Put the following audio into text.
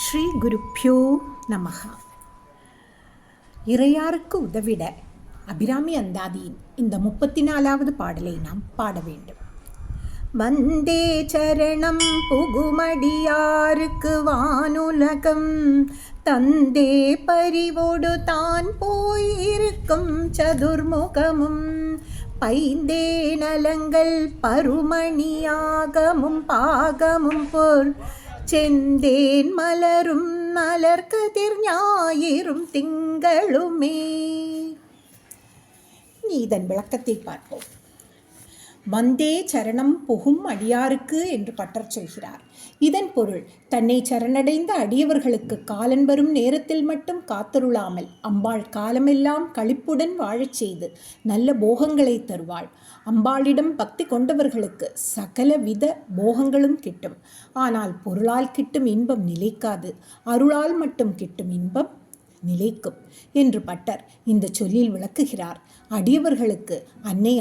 ஸ்ரீ குருப்யோ நமஹ. இறையாருக்கு உதவிட அபிராமி அந்தாதியின் இந்த 34வது பாடலை நாம் பாட வேண்டும். வந்தே சரணம் புகுமடியாருக்கு வானுலகம் தந்தே பரிவோடு தான் போயிருக்கும் சதுர்முகமும் பைந்தே நலங்கள் பருமணியாகமும் பாகமும் போர் செந்தேன் மலரும் மலர்கதிர் ஞாயிறும் திங்களுமே. இதன் விளக்கத்தை பார்ப்போம். வந்தே சரணம் புகும் அடியாருக்கு என்று பட்டர் சொல்கிறார். இதன் பொருள், தன்னை சரணடைந்த அடியவர்களுக்கு காலன் வரும் நேரத்தில் மட்டும் காத்தருளாமல் அம்பாள் காலமெல்லாம் களிப்புடன் வாழச் செய்து நல்ல போகங்களை தருவாள். அம்பாளிடம் பக்தி கொண்டவர்களுக்கு சகல வித போகங்களும் கிட்டும். ஆனால் பொருளால் கிட்டும் இன்பம் நிலைக்காது, அருளால் மட்டும் கிட்டும் இன்பம் நிலைக்கும் என்று பட்டர் இந்த சொல்லில் விளக்குகிறார். அடியவர்களுக்கு அன்னை